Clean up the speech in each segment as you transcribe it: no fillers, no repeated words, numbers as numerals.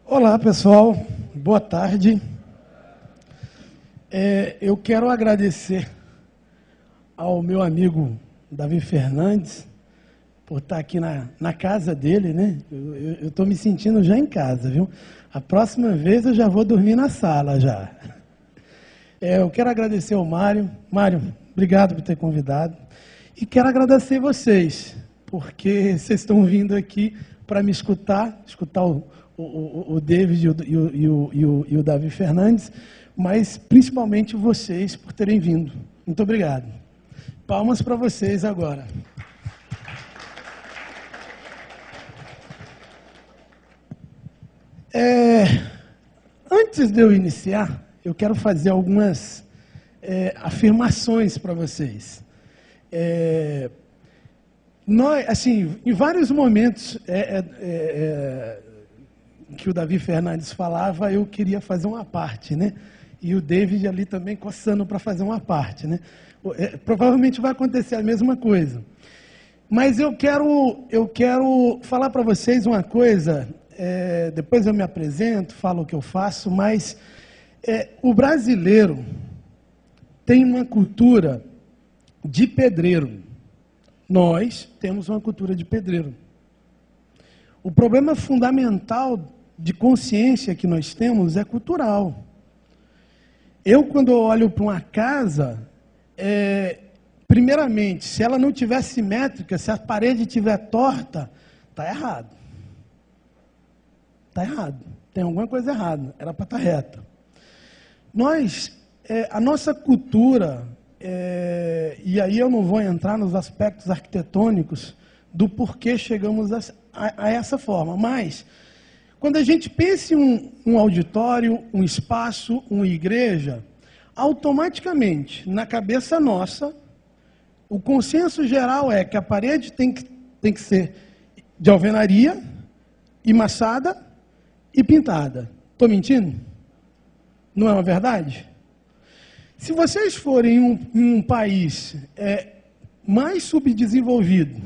Olá, pessoal. Boa tarde. Eu quero agradecer ao meu amigo Davi Fernandes por estar aqui na casa dele, né? Eu estou me sentindo já em casa, viu? A próxima vez eu já vou dormir na sala já. Eu quero agradecer ao Mário. Mário, obrigado por ter convidado. E quero agradecer vocês, porque vocês estão vindo aqui para me escutar o David e o Davi Fernandes, mas principalmente vocês por terem vindo. Muito obrigado. Palmas para vocês agora. Antes de eu iniciar, eu quero fazer algumas afirmações para vocês. Nós, assim, em vários momentos que o Davi Fernandes falava, eu queria fazer uma parte, né? E o David ali também coçando para fazer uma parte, né? Provavelmente vai acontecer a mesma coisa. Mas eu quero falar para vocês uma coisa, depois eu me apresento, falo o que eu faço, mas o brasileiro tem uma cultura de pedreiro. Nós temos uma cultura de pedreiro. O problema fundamental de consciência que nós temos é cultural. Eu, quando eu olho para uma casa, primeiramente, se ela não tiver simétrica, se a parede estiver torta, está errado. Está errado. Tem alguma coisa errada. Era para estar reta. A nossa cultura, e aí eu não vou entrar nos aspectos arquitetônicos do porquê chegamos a essa forma, mas quando a gente pensa em um auditório, um espaço, uma igreja, automaticamente, na cabeça nossa, o consenso geral é que a parede tem que ser de alvenaria, emassada e pintada. Estou mentindo? Não é uma verdade? Se vocês forem em um país mais subdesenvolvido,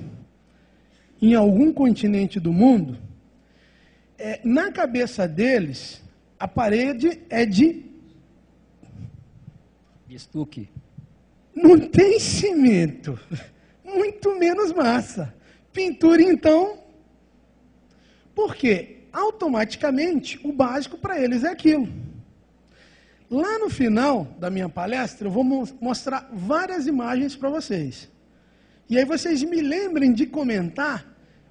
em algum continente do mundo, na cabeça deles, a parede é de estuque. Não tem cimento, muito menos massa. Pintura, então, porque automaticamente o básico para eles é aquilo. Lá no final da minha palestra, eu vou mostrar várias imagens para vocês. E aí vocês me lembrem de comentar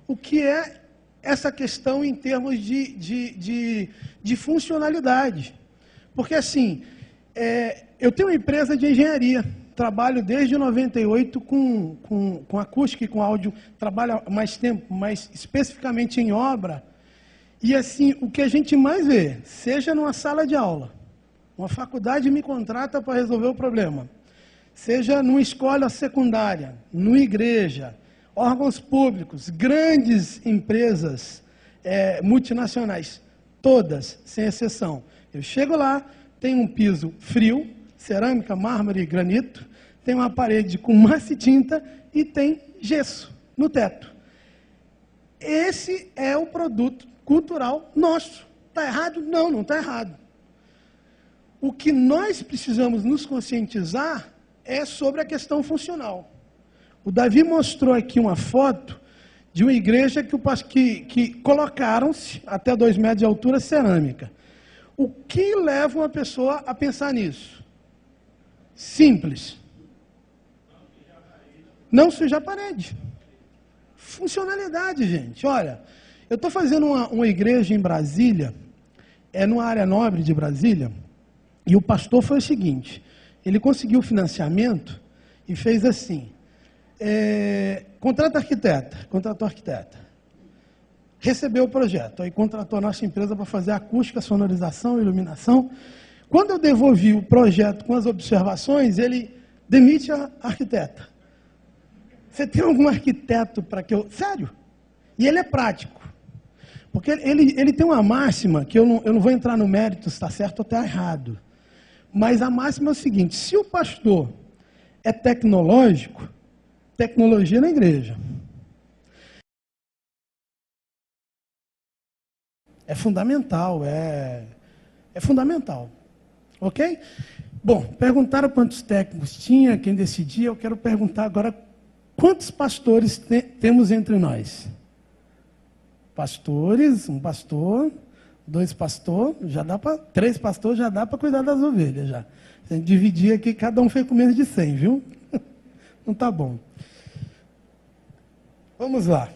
o que é essa questão em termos de funcionalidade. Porque, assim, eu tenho uma empresa de engenharia, trabalho desde 98 com acústica e com áudio, trabalho há mais tempo, mas especificamente em obra. E, assim, o que a gente mais vê, seja numa sala de aula, uma faculdade me contrata para resolver o problema, seja numa escola secundária, numa igreja, órgãos públicos, grandes empresas multinacionais, todas, sem exceção. Eu chego lá, tem um piso frio, cerâmica, mármore e granito, tem uma parede com massa e tinta e tem gesso no teto. Esse é o produto cultural nosso. Está errado? Não, não está errado. O que nós precisamos nos conscientizar é sobre a questão funcional. O Davi mostrou aqui uma foto de uma igreja que colocaram-se até 2 metros de altura cerâmica. O que leva uma pessoa a pensar nisso? Simples. Não sujar a parede. Funcionalidade, gente. Olha, eu estou fazendo uma igreja em Brasília, numa área nobre de Brasília, e o pastor foi o seguinte, ele conseguiu financiamento e fez assim, contratou arquiteta, recebeu o projeto, aí contratou a nossa empresa para fazer acústica, sonorização, iluminação. Quando eu devolvi o projeto com as observações, ele demite a arquiteta. Você tem algum arquiteto para que eu... Sério? E ele é prático. Porque ele tem uma máxima, que eu não vou entrar no mérito se está certo ou está errado. Mas a máxima é o seguinte, se o pastor é tecnológico, tecnologia na igreja. É fundamental, é fundamental. Ok? Bom, perguntaram quantos técnicos tinha, quem decidia. Eu quero perguntar agora quantos pastores temos entre nós. Pastores, um pastor, 2 pastores, já dá para 3 pastores, já dá para cuidar das ovelhas já. Se a gente dividir aqui, cada um fez com menos de 100, viu? Não tá bom. Vamos lá.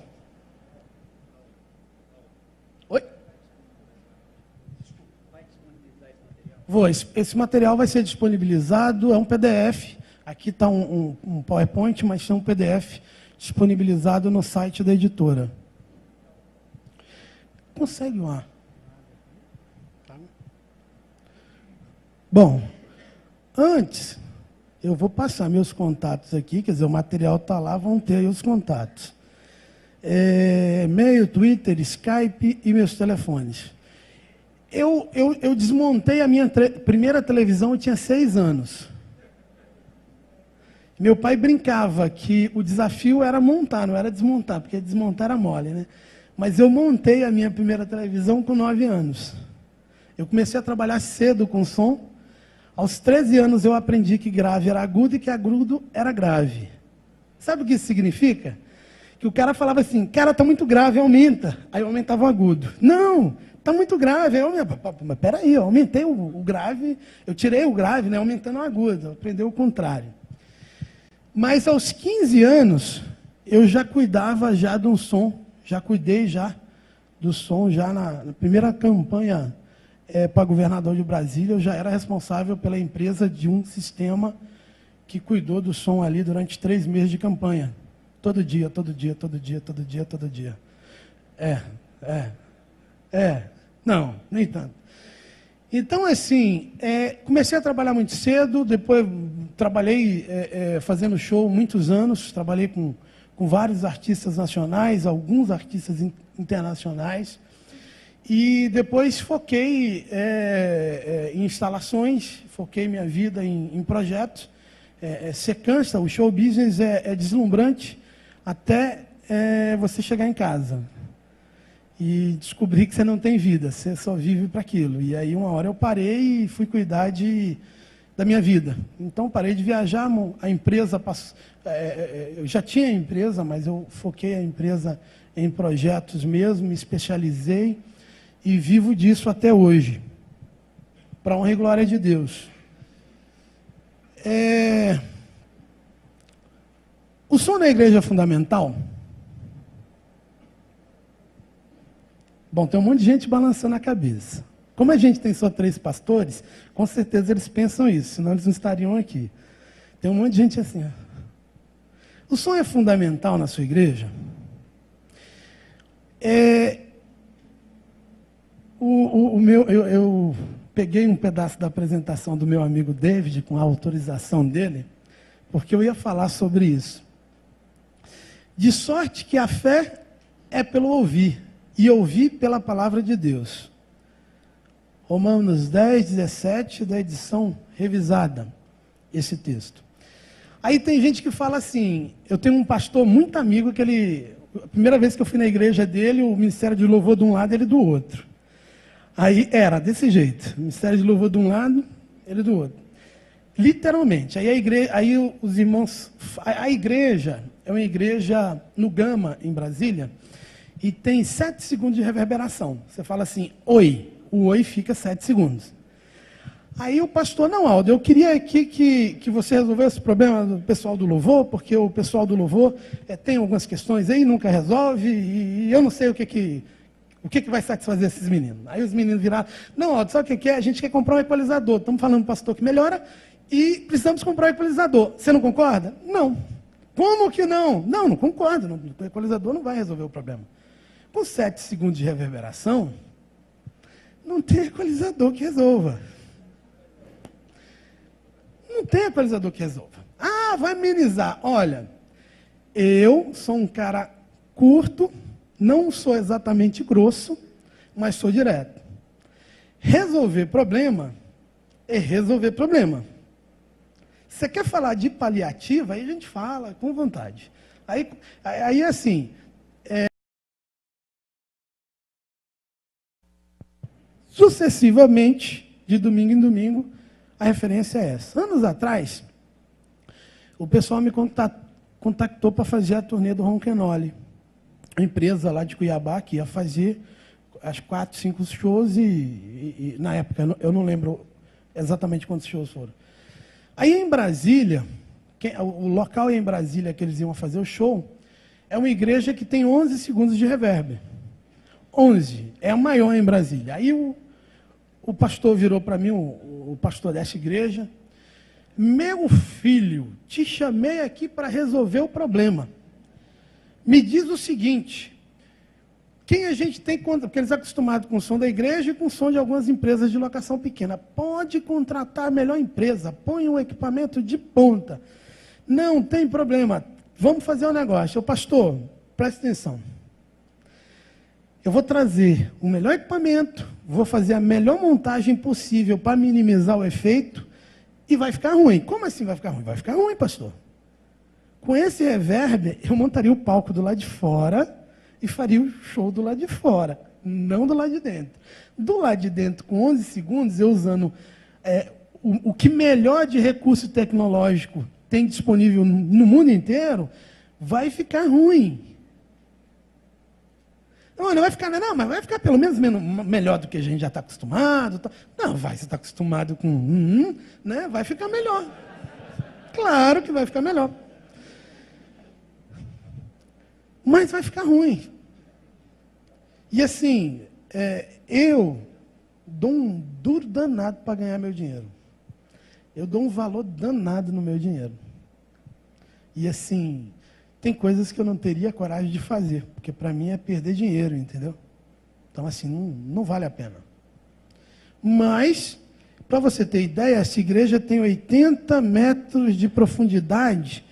Oi? Vou. Esse material vai ser disponibilizado, é um PDF. Aqui está um PowerPoint, mas tem um PDF disponibilizado no site da editora. Consegue lá. Bom, antes, eu vou passar meus contatos aqui, quer dizer, o material está lá, vão ter aí os contatos. E-mail, Twitter, Skype e meus telefones. Eu desmontei a minha primeira televisão, eu tinha 6 anos. Meu pai brincava que o desafio era montar, não era desmontar, porque desmontar era mole, né? Mas eu montei a minha primeira televisão com 9 anos. Eu comecei a trabalhar cedo com som. Aos 13 anos eu aprendi que grave era agudo e que agudo era grave. Sabe o que isso significa? Que o cara falava assim, cara, está muito grave, aumenta. Aí eu aumentava o agudo. Não, está muito grave. Aí eu, mas peraí, eu aumentei o grave, eu tirei o grave, né, aumentando o agudo. Aprendeu o contrário. Mas aos 15 anos, eu já cuidava já de um som, já cuidei já do som, já na primeira campanha para governador de Brasília, eu já era responsável pela empresa de um sistema que cuidou do som ali durante 3 meses de campanha. Todo dia, todo dia, todo dia, todo dia, todo dia. Não, nem tanto. Então, assim, comecei a trabalhar muito cedo, depois trabalhei fazendo show muitos anos, trabalhei com vários artistas nacionais, alguns artistas internacionais, e depois foquei em instalações, foquei minha vida em projetos. Você cansa, o show business é deslumbrante até você chegar em casa e descobrir que você não tem vida, você só vive para aquilo. E aí, uma hora eu parei e fui cuidar da minha vida. Então, parei de viajar, a empresa passou, eu já tinha empresa, mas eu foquei a empresa em projetos mesmo, me especializei e vivo disso até hoje, para a honra e glória de Deus. O som na igreja é fundamental? Bom, tem um monte de gente balançando a cabeça. Como a gente tem só 3 pastores, com certeza eles pensam isso, senão eles não estariam aqui. Tem um monte de gente assim. O som é fundamental na sua igreja? Eu peguei um pedaço da apresentação do meu amigo David, com a autorização dele, porque eu ia falar sobre isso. De sorte que a fé é pelo ouvir, e ouvir pela palavra de Deus. Romanos 10, 17, da edição revisada, esse texto. Aí tem gente que fala assim, eu tenho um pastor muito amigo, que a primeira vez que eu fui na igreja dele, o ministério de louvor de um lado, ele do outro. Aí era desse jeito, o ministério de louvor de um lado, ele do outro. Literalmente. Aí os irmãos, a igreja é uma igreja no Gama, em Brasília, e tem 7 segundos de reverberação. Você fala assim, oi. O oi fica 7 segundos. Aí o pastor, não, Aldo, eu queria aqui que você resolvesse esse problema do pessoal do louvor, porque o pessoal do louvor tem algumas questões aí, nunca resolve, e eu não sei o que vai satisfazer esses meninos. Aí os meninos viraram, não, Aldo, sabe o que é? A gente quer comprar um equalizador. Estamos falando, pastor, que melhora, e precisamos comprar um equalizador. Você não concorda? Não. Como que não? Não concordo. O equalizador não vai resolver o problema. Com 7 segundos de reverberação, não tem equalizador que resolva. Não tem equalizador que resolva. Ah, vai amenizar. Olha, eu sou um cara curto, não sou exatamente grosso, mas sou direto. Resolver problema é resolver problema. Você quer falar de paliativa, aí a gente fala com vontade. Aí assim, sucessivamente, de domingo em domingo, a referência é essa. Anos atrás, o pessoal me contactou para fazer a turnê do Ronquenole. A empresa lá de Cuiabá que ia fazer as 4, 5 shows e na época, eu não lembro exatamente quantos shows foram. Aí em Brasília, o local em Brasília que eles iam fazer o show, é uma igreja que tem 11 segundos de reverb. 11, é a maior em Brasília. Aí o pastor virou para mim, o pastor dessa igreja, meu filho, te chamei aqui para resolver o problema. Me diz o seguinte, quem a gente tem contra, porque eles são acostumados com o som da igreja e com o som de algumas empresas de locação pequena. Pode contratar a melhor empresa, põe um equipamento de ponta. Não tem problema, vamos fazer um negócio. Pastor, presta atenção. Eu vou trazer o melhor equipamento, vou fazer a melhor montagem possível para minimizar o efeito e vai ficar ruim. Como assim vai ficar ruim? Vai ficar ruim, pastor. Com esse reverb, eu montaria o palco do lado de fora e faria o show do lado de fora, não do lado de dentro. Do lado de dentro, com 11 segundos, eu usando o que melhor de recurso tecnológico tem disponível no mundo inteiro, vai ficar ruim. Não vai ficar, não, mas vai ficar pelo menos melhor do que a gente já está acostumado. Não, você está acostumado com né? Vai ficar melhor. Claro que vai ficar melhor. Mas vai ficar ruim. E assim, eu dou um duro danado para ganhar meu dinheiro. Eu dou um valor danado no meu dinheiro. E assim, tem coisas que eu não teria coragem de fazer, porque para mim é perder dinheiro, entendeu? Então assim, não vale a pena. Mas, para você ter ideia, essa igreja tem 80 metros de profundidade.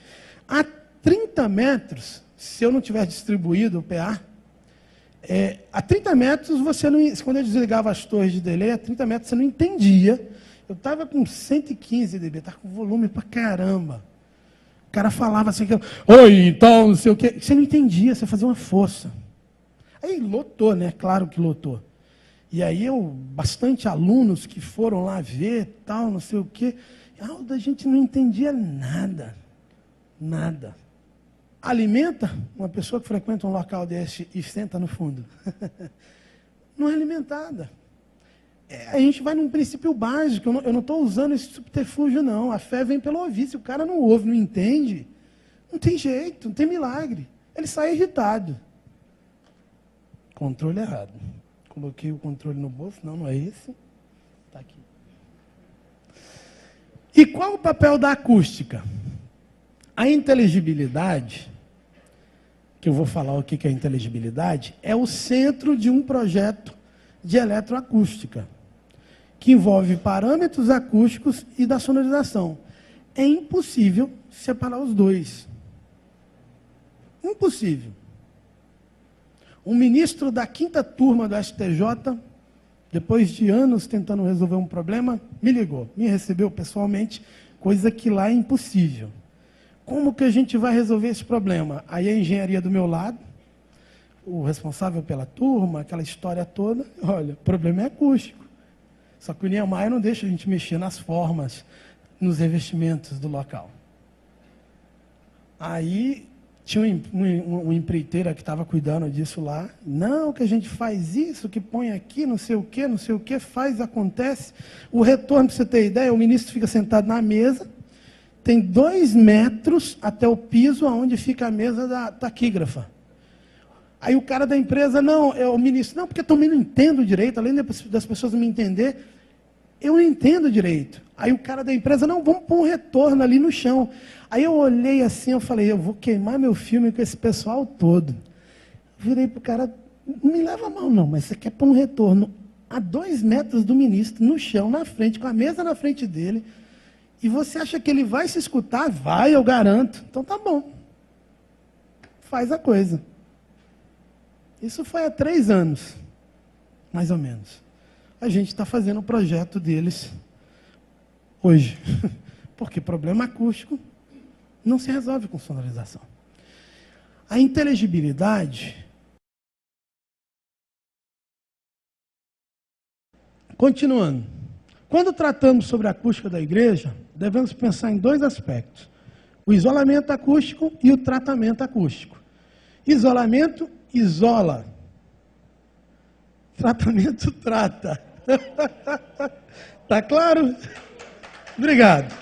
A 30 metros, se eu não tiver distribuído o PA, a 30 metros, você não, quando eu desligava as torres de delay, a 30 metros você não entendia. Eu estava com 115 dB, estava com volume pra caramba. O cara falava assim, oi, então, não sei o quê. Você não entendia, você fazia uma força. Aí lotou, né? Claro que lotou. E aí bastante alunos que foram lá ver, tal, não sei o quê. A gente não entendia nada. Nada. Alimenta uma pessoa que frequenta um local desse e senta no fundo. Não é alimentada. A gente vai num princípio básico. Eu não estou usando esse subterfúgio, não. A fé vem pelo ouvir. Se o cara não ouve, não entende, não tem jeito, não tem milagre. Ele sai irritado. Controle errado. Coloquei o controle no bolso. Não é esse. Está aqui. E qual o papel da acústica? A inteligibilidade, que eu vou falar o que é inteligibilidade, é o centro de um projeto de eletroacústica, que envolve parâmetros acústicos e da sonorização. É impossível separar os dois. Impossível. Um ministro da 5ª turma do STJ, depois de anos tentando resolver um problema, me ligou, me recebeu pessoalmente, coisa que lá é impossível. Como que a gente vai resolver esse problema? Aí a engenharia do meu lado, o responsável pela turma, aquela história toda, olha, o problema é acústico. Só que o Niemeyer não deixa a gente mexer nas formas, nos revestimentos do local. Aí tinha uma empreiteira que estava cuidando disso lá. Não, que a gente faz isso, que põe aqui, não sei o que, faz, acontece. O retorno, para você ter ideia, o ministro fica sentado na mesa, tem 2 metros até o piso onde fica a mesa da taquígrafa. Aí o cara da empresa, não, o ministro, não, porque eu também não entendo direito, além das pessoas não me entender, eu não entendo direito. Aí o cara da empresa, não, vamos pôr um retorno ali no chão. Aí eu olhei assim, eu falei, eu vou queimar meu filme com esse pessoal todo. Virei para o cara, não me leva a mal não, mas você quer pôr um retorno a 2 metros do ministro, no chão, na frente, com a mesa na frente dele, e você acha que ele vai se escutar? Vai, eu garanto. Então tá bom. Faz a coisa. Isso foi há 3 anos, mais ou menos. A gente está fazendo o projeto deles hoje. Porque problema acústico não se resolve com sonorização. A inteligibilidade Continuando. Quando tratamos sobre a acústica da igreja, devemos pensar em dois aspectos: o isolamento acústico e o tratamento acústico. Isolamento isola. Tratamento trata. Tá claro? Obrigado.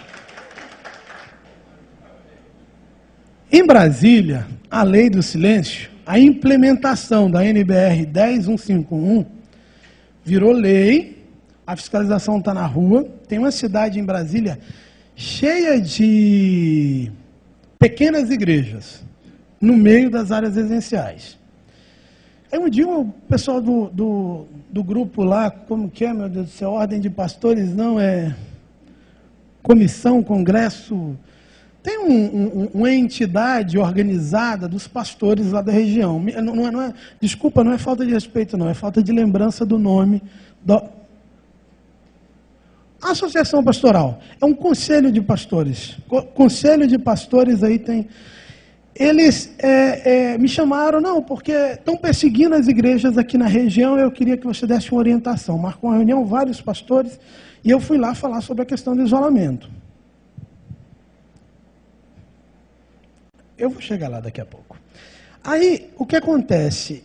Em Brasília, a lei do silêncio, a implementação da NBR 10151 virou lei, a fiscalização está na rua. Tem uma cidade em Brasília cheia de pequenas igrejas, no meio das áreas residenciais. Aí um dia o pessoal do grupo lá, como que é, meu Deus do céu, ordem de pastores, não, é comissão, congresso, tem uma entidade organizada dos pastores lá da região. Desculpa, não é falta de respeito, não, é falta de lembrança do nome. A associação pastoral é um conselho de pastores. Conselho de pastores aí tem... Eles me chamaram, não, porque estão perseguindo as igrejas aqui na região, eu queria que você desse uma orientação. Marcou uma reunião, vários pastores, e eu fui lá falar sobre a questão do isolamento. Eu vou chegar lá daqui a pouco. Aí, o que acontece?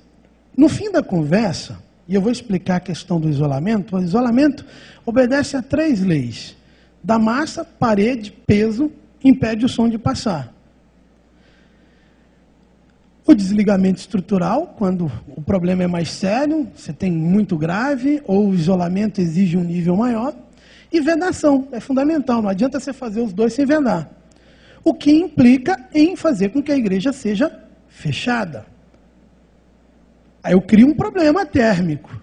No fim da conversa, e eu vou explicar a questão do isolamento, o isolamento obedece a 3 leis. Da massa, parede, peso, impede o som de passar. O desligamento estrutural, quando o problema é mais sério, você tem muito grave, ou o isolamento exige um nível maior. E vedação, é fundamental, não adianta você fazer os dois sem vedar. O que implica em fazer com que a igreja seja fechada. Aí eu crio um problema térmico.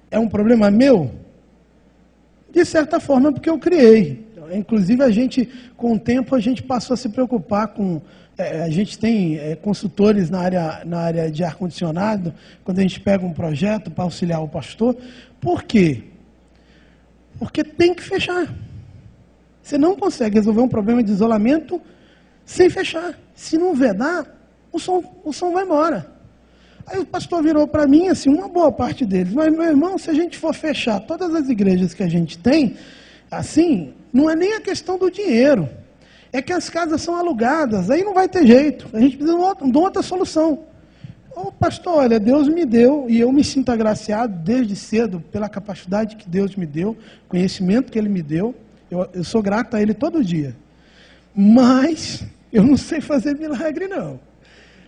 É um problema meu? De certa forma, porque eu criei. Inclusive, com o tempo, a gente passou a se preocupar com... a gente tem consultores na área de ar-condicionado, quando a gente pega um projeto para auxiliar o pastor. Por quê? Porque tem que fechar. Você não consegue resolver um problema de isolamento sem fechar. Se não vedar, o som vai embora. Aí o pastor virou para mim, assim, uma boa parte deles: mas, meu irmão, se a gente for fechar todas as igrejas que a gente tem, assim, não é nem a questão do dinheiro. É que as casas são alugadas, aí não vai ter jeito. A gente precisa de outra solução. Ô, pastor, olha, Deus me deu, e eu me sinto agraciado desde cedo pela capacidade que Deus me deu, conhecimento que Ele me deu. Eu sou grato a Ele todo dia. Mas eu não sei fazer milagre, não.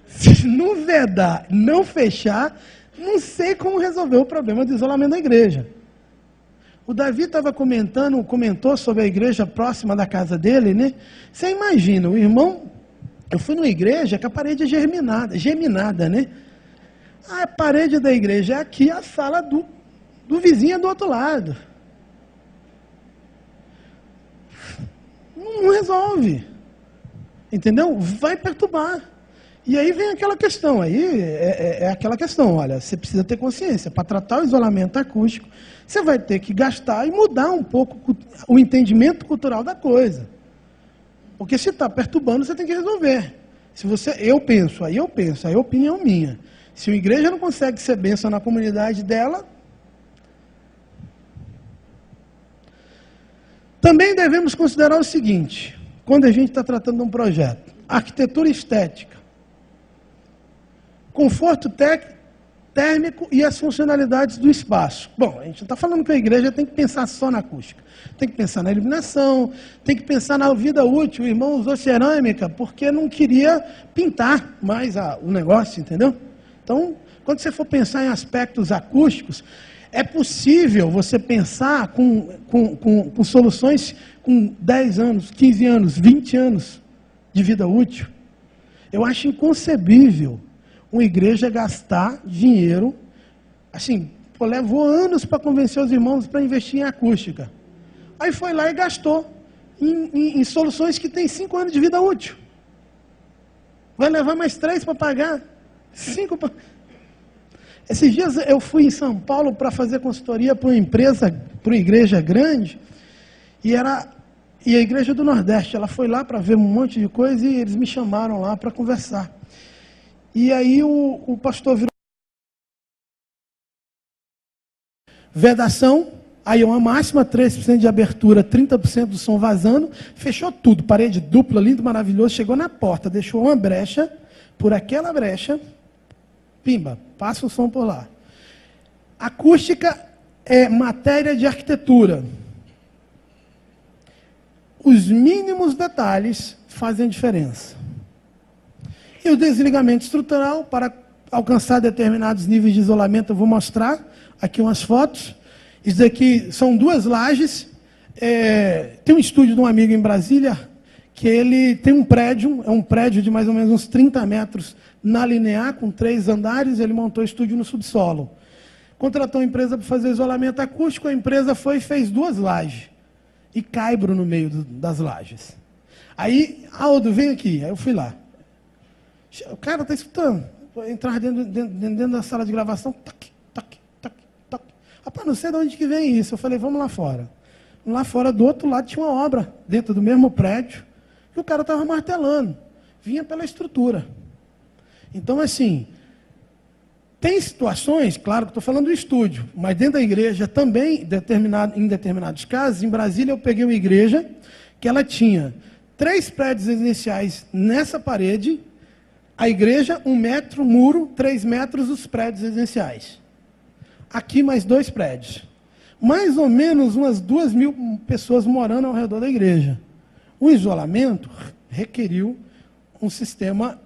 Se não vedar, não fechar, não sei como resolver o problema do isolamento da igreja. O Davi comentou sobre a igreja próxima da casa dele, né? Você imagina, o irmão, eu fui numa igreja que a parede é geminada, né? A parede da igreja é aqui, a sala do vizinho é do outro lado. Não resolve. Entendeu? Vai perturbar. E aí vem aquela questão, aquela questão, olha, você precisa ter consciência, para tratar o isolamento acústico, você vai ter que gastar e mudar um pouco o entendimento cultural da coisa. Porque se está perturbando, você tem que resolver. Eu penso, aí é opinião minha. Se a igreja não consegue ser bênção na comunidade dela, também devemos considerar o seguinte, quando a gente está tratando de um projeto: arquitetura estética, conforto térmico e as funcionalidades do espaço. Bom, a gente não está falando que a igreja tem que pensar só na acústica. Tem que pensar na iluminação, tem que pensar na vida útil. O irmão usou cerâmica porque não queria pintar mais o negócio, entendeu? Então, quando você for pensar em aspectos acústicos, é possível você pensar com soluções com 10 anos, 15 anos, 20 anos de vida útil. Eu acho inconcebível uma igreja gastar dinheiro, assim, levou anos para convencer os irmãos para investir em acústica. Aí foi lá e gastou em soluções que têm 5 anos de vida útil. Vai levar mais 3 para pagar, 5 para... Esses dias eu fui em São Paulo para fazer consultoria para uma igreja grande, e a igreja do Nordeste. Ela foi lá para ver um monte de coisa e eles me chamaram lá para conversar. E aí o pastor virou: Vedação, aí uma máxima, 3% de abertura, 30% do som vazando, fechou tudo, parede dupla, lindo, maravilhoso, chegou na porta, deixou uma brecha, por aquela brecha, pimba, passa o som por lá. Acústica é matéria de arquitetura. Os mínimos detalhes fazem a diferença. E o desligamento estrutural, para alcançar determinados níveis de isolamento, eu vou mostrar aqui umas fotos. Isso daqui são 2 lajes. Tem um estúdio de um amigo em Brasília, que ele tem um prédio, é um prédio de mais ou menos uns 30 metros na linear, com 3 andares, ele montou o estúdio no subsolo. Contratou uma empresa para fazer isolamento acústico, a empresa foi e fez 2 lajes. E caibro no meio das lajes. Aí, Aldo, vem aqui. Aí eu fui lá. O cara está escutando. Entrar dentro da sala de gravação. Tac, tac, tac, tac. Rapaz, não sei de onde que vem isso. Eu falei, vamos lá fora. Lá fora, do outro lado, tinha uma obra, dentro do mesmo prédio, que o cara estava martelando. Vinha pela estrutura. Então, assim, tem situações, claro que estou falando do estúdio, mas dentro da igreja também, em determinados casos, em Brasília eu peguei uma igreja que ela tinha 3 prédios residenciais nessa parede, a igreja, 1 metro, muro, 3 metros os prédios residenciais. Aqui mais 2 prédios. Mais ou menos umas 2.000 pessoas morando ao redor da igreja. O isolamento requeriu um sistema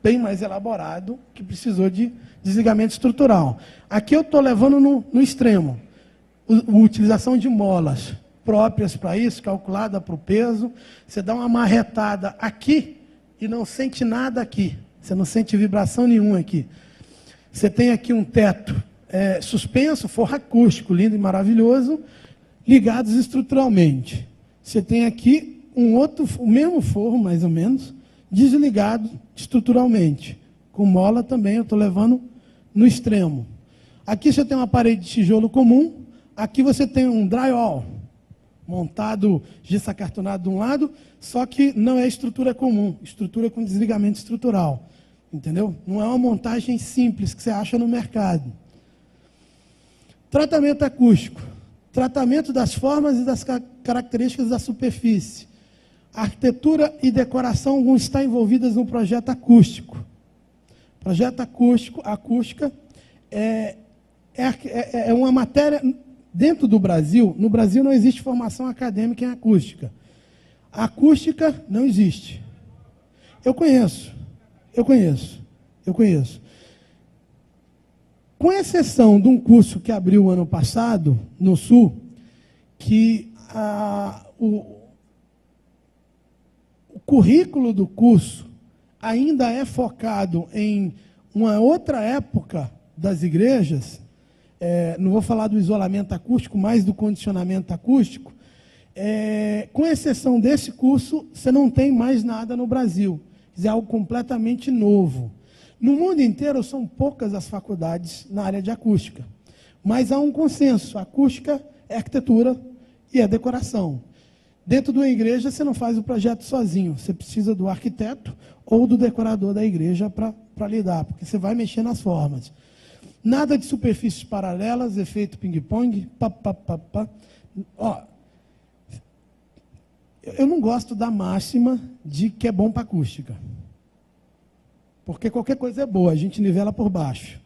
bem mais elaborado, que precisou de desligamento estrutural. Aqui eu estou levando no extremo. A utilização de molas próprias para isso, calculada para o peso. Você dá uma marretada aqui e não sente nada aqui. Você não sente vibração nenhuma aqui. Você tem aqui um teto suspenso, forro acústico, lindo e maravilhoso, ligados estruturalmente. Você tem aqui o mesmo forro, mais ou menos, desligado estruturalmente. Com mola também eu estou levando no extremo. Aqui você tem uma parede de tijolo comum, aqui você tem um drywall, montado, gesso acartonado de um lado, só que não é estrutura comum, estrutura com desligamento estrutural. Entendeu? Não é uma montagem simples que você acha no mercado. Tratamento acústico. Tratamento das formas e das características da superfície. Arquitetura e decoração vão estar envolvidas no projeto acústico. Projeto acústica é uma matéria... Dentro do Brasil, no Brasil não existe formação acadêmica em acústica. A acústica não existe. Eu conheço. Com exceção de um curso que abriu ano passado, no Sul, que o currículo do curso ainda é focado em uma outra época das igrejas, não vou falar do isolamento acústico, mas do condicionamento acústico, com exceção desse curso, você não tem mais nada no Brasil. É algo completamente novo. No mundo inteiro, são poucas as faculdades na área de acústica. Mas há um consenso. A acústica é arquitetura e é decoração. Dentro de uma igreja, você não faz o projeto sozinho. Você precisa do arquiteto ou do decorador da igreja para lidar, porque você vai mexer nas formas. Nada de superfícies paralelas, efeito ping-pong. Eu não gosto da máxima de que é bom para acústica. Porque qualquer coisa é boa, a gente nivela por baixo.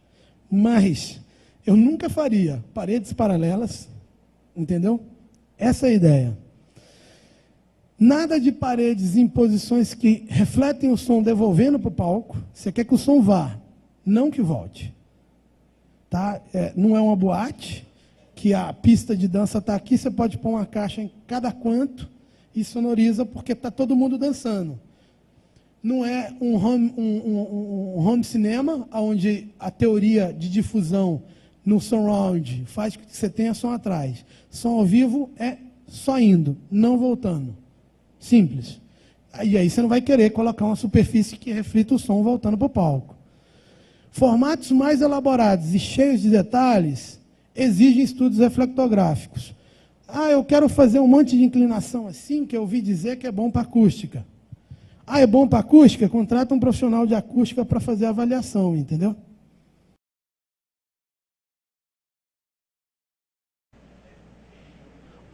Mas eu nunca faria paredes paralelas, entendeu? Essa é a ideia. Nada de paredes em posições que refletem o som devolvendo para o palco. Você quer que o som vá, não que volte. Tá? Não é uma boate, que a pista de dança está aqui, você pode pôr uma caixa em cada canto e sonoriza, porque está todo mundo dançando. Não é um home cinema, onde a teoria de difusão no surround faz com que você tenha som atrás. Som ao vivo é só indo, não voltando. Simples. E aí você não vai querer colocar uma superfície que reflita o som voltando para o palco. Formatos mais elaborados e cheios de detalhes exigem estudos reflectográficos. Eu quero fazer um monte de inclinação assim, que eu ouvi dizer que é bom para acústica. É bom para acústica? Contrata um profissional de acústica para fazer a avaliação, entendeu?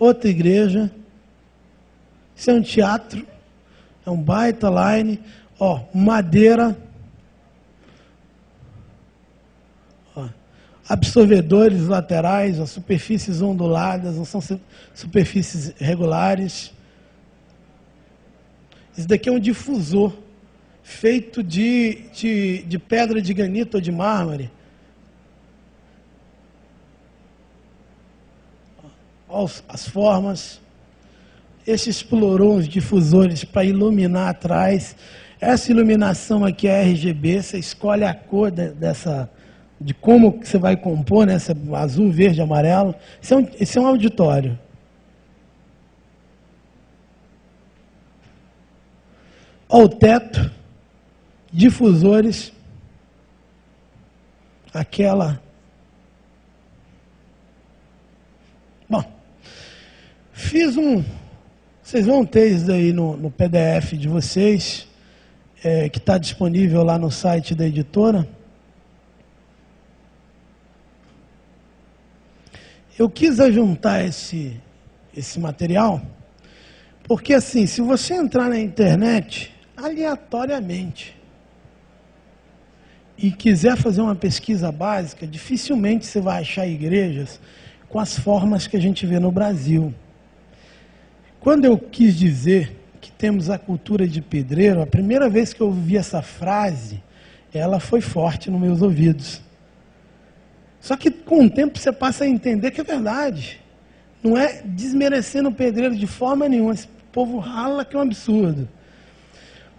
outra igreja. Isso é um teatro, é um baita line, ó, madeira, ó, absorvedores laterais, ó, superfícies onduladas, não são superfícies regulares. Isso daqui é um difusor feito de pedra de granito ou de mármore. Olha as formas. Esse explorou os difusores para iluminar atrás. Essa iluminação aqui é RGB, você escolhe a cor de como que você vai compor, né? Azul, verde, amarelo. Esse é um auditório. Olha o teto, difusores, aquela. Bom, fiz vocês vão ter isso aí no PDF de vocês, que está disponível lá no site da editora. Eu quis ajuntar esse material, porque assim, se você entrar na internet, aleatoriamente, e quiser fazer uma pesquisa básica, dificilmente você vai achar igrejas com as formas que a gente vê no Brasil. Quando eu quis dizer que temos a cultura de pedreiro, a primeira vez que eu ouvi essa frase, ela foi forte nos meus ouvidos. Só que com o tempo você passa a entender que é verdade. Não é desmerecendo o pedreiro de forma nenhuma. Esse povo rala que é um absurdo.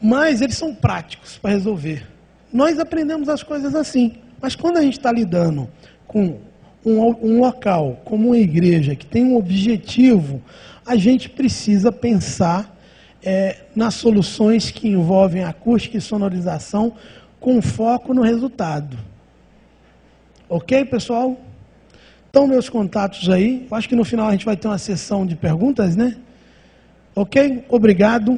Mas eles são práticos para resolver. Nós aprendemos as coisas assim. Mas quando a gente está lidando com um local como uma igreja que tem um objetivo, a gente precisa pensar nas soluções que envolvem acústica e sonorização com foco no resultado. Ok, pessoal? Então, meus contatos aí. Eu acho que no final a gente vai ter uma sessão de perguntas, né? Ok? Obrigado.